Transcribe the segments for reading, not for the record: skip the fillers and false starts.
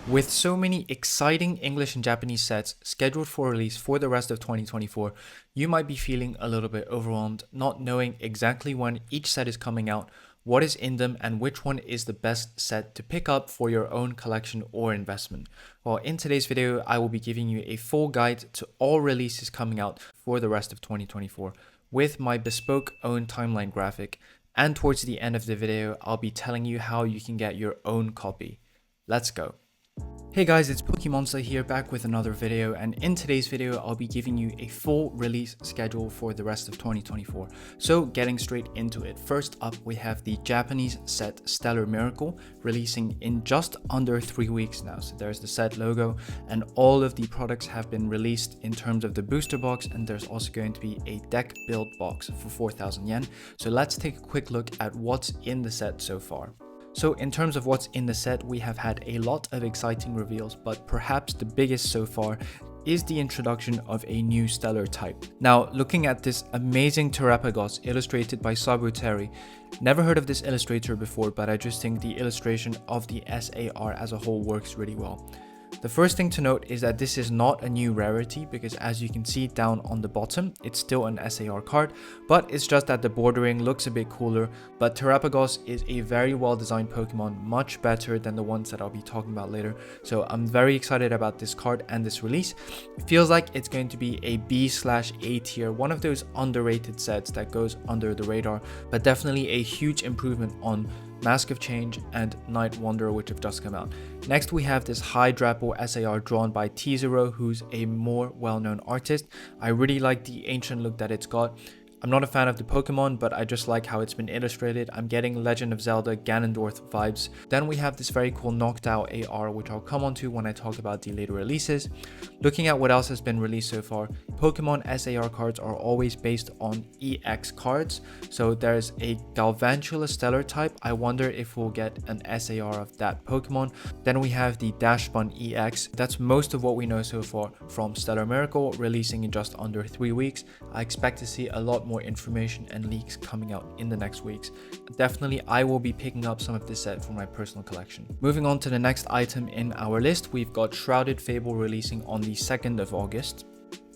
With so many exciting English and Japanese sets scheduled for release for the rest of 2024, you might be feeling a little bit overwhelmed, not knowing exactly when each set is coming out, what is in them, and which one is the best set to pick up for your own collection or investment. Well, in today's video, I will be giving you a full guide to all releases coming out for the rest of 2024 with my bespoke own timeline graphic, and towards the end of the video, I'll be telling you how you can get your own copy. Let's go. Hey guys, it's Pokémonster here, back with another video, and in today's video I'll be giving you a full release schedule for the rest of 2024. So getting straight into it, first up we have the Japanese set Stellar Miracle releasing in just under 3 weeks now. So there's the set logo and all of the products have been released in terms of the booster box, and there's also going to be a deck build box for 4,000 yen. So let's take a quick look at what's in the set so far. So in terms of what's in the set, we have had a lot of exciting reveals, but perhaps the biggest so far is the introduction of a new stellar type. Now, looking at this amazing Terapagos illustrated by Sabuteri, never heard of this illustrator before, but I just think the illustration of the SAR as a whole works really well. The first thing to note is that this is not a new rarity, because as you can see down on the bottom, it's still an SAR card, but it's just that the bordering looks a bit cooler. But Terapagos is a very well designed Pokemon, much better than the ones that I'll be talking about later. So I'm very excited about this card and this release. It feels like it's going to be a B/A tier, one of those underrated sets that goes under the radar, but definitely a huge improvement on Mask of Change and Night Wanderer, which have just come out. Next we have this Hydrapple SAR drawn by T0, who's a more well-known artist. I really like the ancient look that it's got. I'm not a fan of the Pokemon, but I just like how it's been illustrated. I'm getting Legend of Zelda Ganondorf vibes. Then we have this very cool Knocked Out AR, which I'll come onto when I talk about the later releases. Looking at what else has been released so far, Pokemon SAR cards are always based on EX cards. So there's a Galvantula Stellar type. I wonder if we'll get an SAR of that Pokemon. Then we have the Dashbun EX. That's most of what we know so far from Stellar Miracle, releasing in just under 3 weeks. I expect to see a lot more information and leaks coming out in the next weeks. Definitely I will be picking up some of this set for my personal collection. Moving on to the next item in our list, we've got Shrouded Fable releasing on the 2nd of August.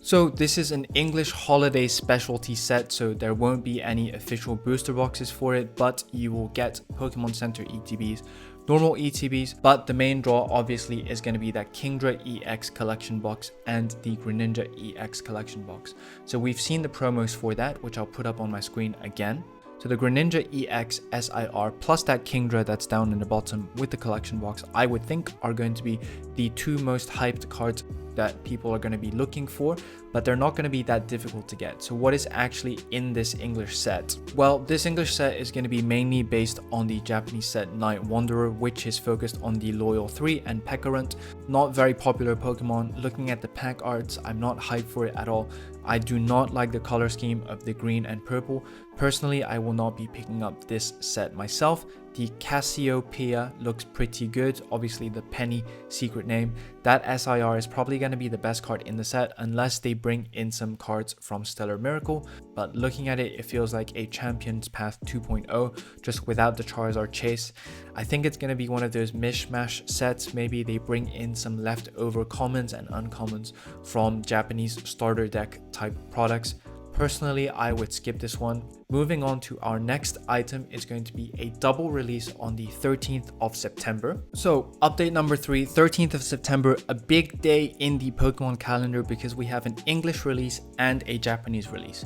So this is an English holiday specialty set, so there won't be any official booster boxes for it, but you will get Pokemon Center ETBs, normal ETBs, but the main draw obviously is going to be that Kingdra EX collection box and the Greninja EX collection box. So we've seen the promos for that, which I'll put up on my screen again. So the Greninja EX SIR plus that Kingdra that's down in the bottom with the collection box, I would think are going to be the two most hyped cards that people are going to be looking for, but they're not going to be that difficult to get. So what is actually in this English set? Well, this English set is going to be mainly based on the Japanese set Night Wanderer, which is focused on the Loyal 3 and Pekarant. Not very popular Pokemon. Looking at the pack arts, I'm not hyped for it at all. I do not like the color scheme of the green and purple. Personally, I will not be picking up this set myself. The Cassiopeia looks pretty good, obviously the Penny secret name. That SIR is probably going to be the best card in the set unless they bring in some cards from Stellar Miracle, but looking at it, it feels like a Champion's Path 2.0, just without the Charizard chase. I think it's going to be one of those mishmash sets. Maybe they bring in some leftover commons and uncommons from Japanese starter deck type products. Personally, I would skip this one. Moving on to our next item is going to be a double release on the 13th of September. So update number 3, 13th of September, a big day in the Pokemon calendar because we have an English release and a Japanese release.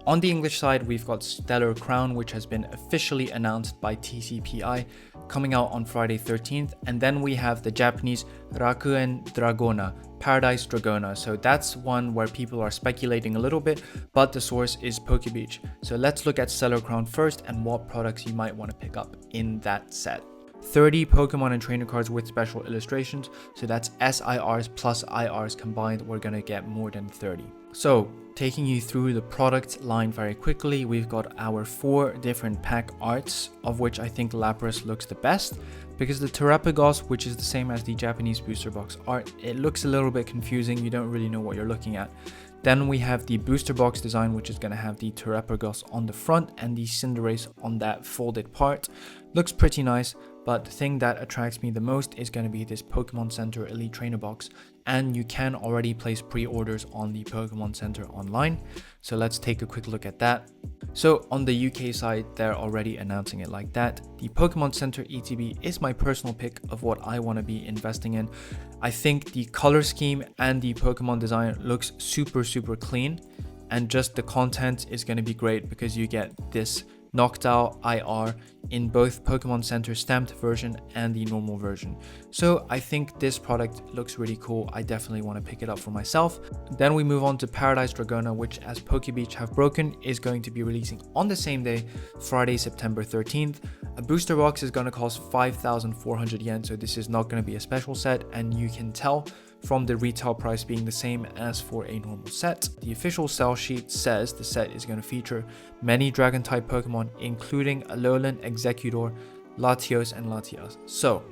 On the English side, we've got Stellar Crown, which has been officially announced by TCPI, coming out on Friday 13th. And then we have the Japanese Rakuen Dragona, Paradise Dragona. So that's one where people are speculating a little bit, but the source is Pokebeach. So let's look at Stellar Crown first and what products you might want to pick up in that set. 30 Pokemon and trainer cards with special illustrations. So that's SIRs plus IRs combined. We're going to get more than 30. So taking you through the product line very quickly, we've got our 4 different pack arts, of which I think Lapras looks the best, because the Terapagos, which is the same as the Japanese booster box art, it looks a little bit confusing. You don't really know what you're looking at. Then we have the booster box design, which is going to have the Terapagos on the front and the Cinderace on that folded part. Looks pretty nice. but the thing that attracts me the most is going to be this Pokemon Center Elite Trainer box, and you can already place pre-orders on the Pokemon Center online. So let's take a quick look at that. So on the UK side, they're already announcing it like that. The Pokemon Center ETB is my personal pick of what I want to be investing in. I think the color scheme and the Pokemon design looks super clean, and just the content is going to be great because you get this Noctowl IR in both Pokemon Center stamped version and the normal version. So I think this product looks really cool. I definitely want to pick it up for myself. Then we move on to Paradise Dragona, which, as Pokebeach have broken, is going to be releasing on the same day, Friday, September 13th. A booster box is going to cost 5,400 yen, so this is not going to be a special set, and you can tell from the retail price being the same as for a normal set. The official sell sheet says the set is going to feature many dragon type Pokemon, including Alolan Executor, Latios, and Latias. So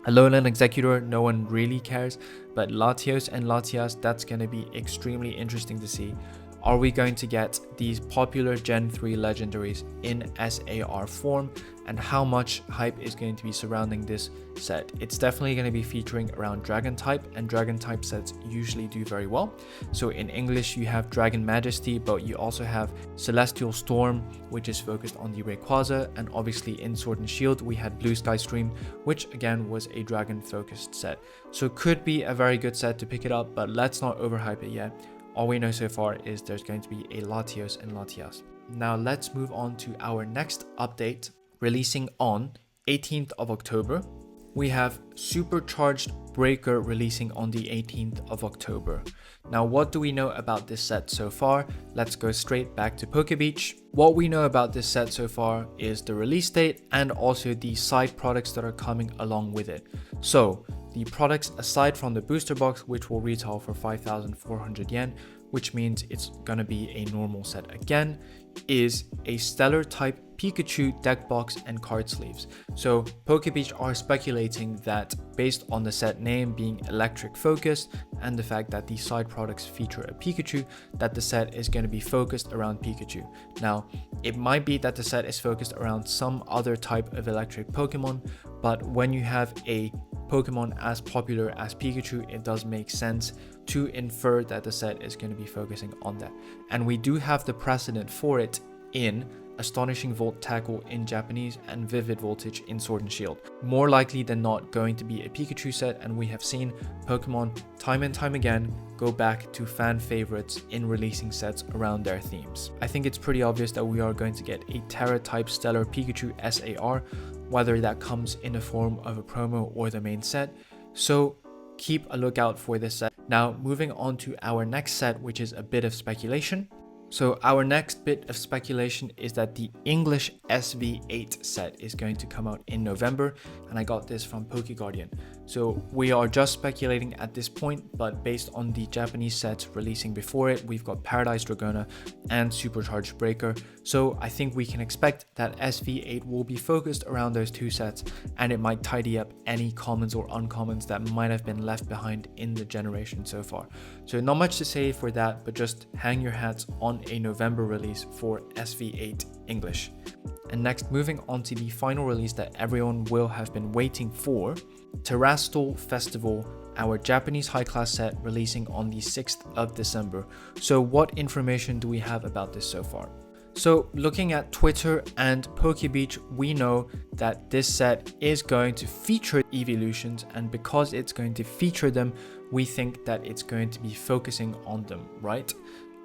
Alolan Executor, no one really cares, but Latios and Latias, that's going to be extremely interesting to see. Are we going to get these popular Gen 3 legendaries in SAR form, and how much hype is going to be surrounding this set? It's definitely going to be featuring around Dragon type, and Dragon type sets usually do very well. So in English you have Dragon Majesty, but you also have Celestial Storm, which is focused on the Rayquaza, and obviously in Sword and Shield we had Blue Sky Stream, which again was a Dragon focused set. So could be a very good set to pick it up, but let's not overhype it yet. All we know so far is there's going to be a Latios and Latias. Now let's move on to our next update, releasing on 18th of October. We have Supercharged Breaker releasing on the 18th of October. Now what do we know about this set so far? Let's go straight back to Pokebeach. What we know about this set so far is the release date and also the side products that are coming along with it. So the products aside from the booster box, which will retail for 5,400 yen, which means it's gonna be a normal set again, is a Stellar type Pikachu deck box and card sleeves. So Pokebeach are speculating that based on the set name being electric focused and the fact that the side products feature a Pikachu, that the set is going to be focused around Pikachu. Now it might be that the set is focused around some other type of electric Pokemon, but when you have a Pokemon as popular as Pikachu, it does make sense to infer that the set is going to be focusing on that. And we do have the precedent for it in Astonishing Volt Tackle in Japanese and Vivid Voltage in Sword and Shield. More likely than not going to be a Pikachu set, and we have seen Pokemon time and time again go back to fan favorites in releasing sets around their themes. I think it's pretty obvious that we are going to get a Terra type Stellar Pikachu SAR, whether that comes in the form of a promo or the main set. So keep a lookout for this set. Now moving on to our next set, which is a bit of speculation. So our next bit of speculation is that the English SV8 set is going to come out in November, and I got this from PokeGuardian. So we are just speculating at this point, but based on the Japanese sets releasing before it, we've got Paradise Dragona and Supercharged Breaker. So I think we can expect that SV8 will be focused around those two sets, and it might tidy up any commons or uncommons that might have been left behind in the generation so far. So not much to say for that, but just hang your hats on a November release for SV8 English. And next, moving on to the final release that everyone will have been waiting for, Terastal Festival, our Japanese high class set releasing on the 6th of December. So what information do we have about this so far? So looking at Twitter and Pokebeach, we know that this set is going to feature evolutions, and because it's going to feature them, we think that it's going to be focusing on them, right?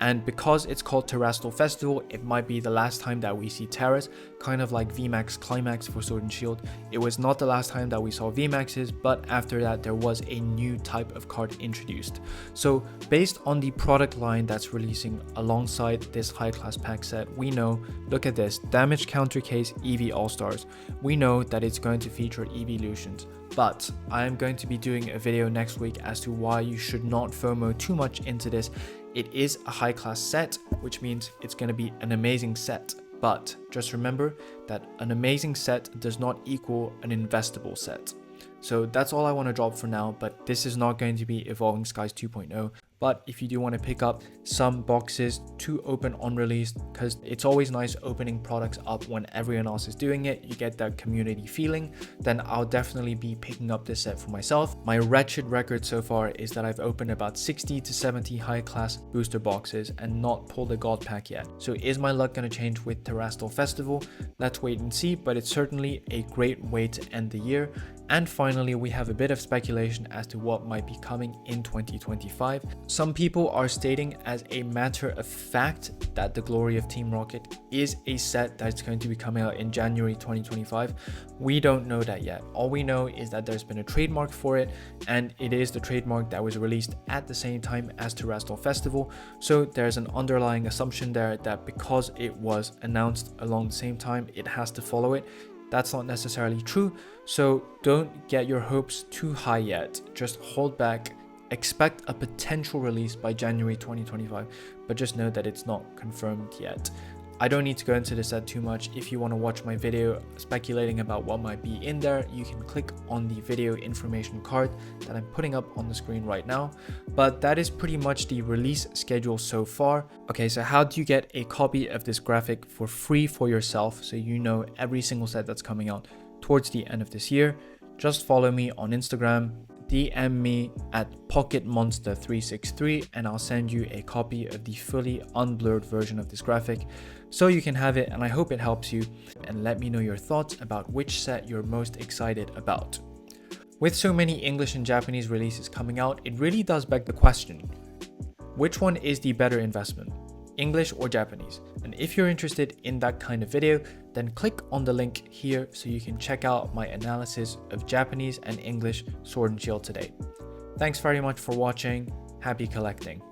And because it's called Terastal Festival, it might be the last time that we see Terras, kind of like VMAX Climax for Sword and Shield. It was not the last time that we saw VMAXs, but after that there was a new type of card introduced. So based on the product line that's releasing alongside this high class pack set, we know, look at this, Damage Counter Case EV All-Stars. We know that it's going to feature evolutions. But I am going to be doing a video next week as to why you should not FOMO too much into this. It is a high class set, which means it's going to be an amazing set. But just remember that an amazing set does not equal an investable set. So that's all I want to drop for now, but this is not going to be Evolving Skies 2.0. But if you do want to pick up some boxes to open unreleased, because it's always nice opening products up when everyone else is doing it, you get that community feeling, then I'll definitely be picking up this set for myself. My wretched record so far is that I've opened about 60 to 70 high class booster boxes and not pulled a god pack yet. So is my luck going to change with Terastal Festival? Let's wait and see, but it's certainly a great way to end the year. And finally, we have a bit of speculation as to what might be coming in 2025. Some people are stating as a matter of fact that the Glory of Team Rocket is a set that's going to be coming out in January 2025. We don't know that yet. All we know is that there's been a trademark for it, and it is the trademark that was released at the same time as Terastal Festival. So there's an underlying assumption there that because it was announced along the same time, it has to follow it. That's not necessarily true, so don't get your hopes too high yet. Just hold back, expect a potential release by January 2025, but just know that it's not confirmed yet. I don't need to go into this set too much. If you want to watch my video speculating about what might be in there, you can click on the video information card that I'm putting up on the screen right now. But that is pretty much the release schedule so far. Okay, so how do you get a copy of this graphic for free for yourself so you know every single set that's coming out towards the end of this year? Just follow me on Instagram, DM me at PocketMonster363, and I'll send you a copy of the fully unblurred version of this graphic so you can have it, and I hope it helps you. And let me know your thoughts about which set you're most excited about. With so many English and Japanese releases coming out, it really does beg the question, which one is the better investment? English or Japanese? And if you're interested in that kind of video, then click on the link here so you can check out my analysis of Japanese and English Sword and Shield today. Thanks very much for watching. Happy collecting.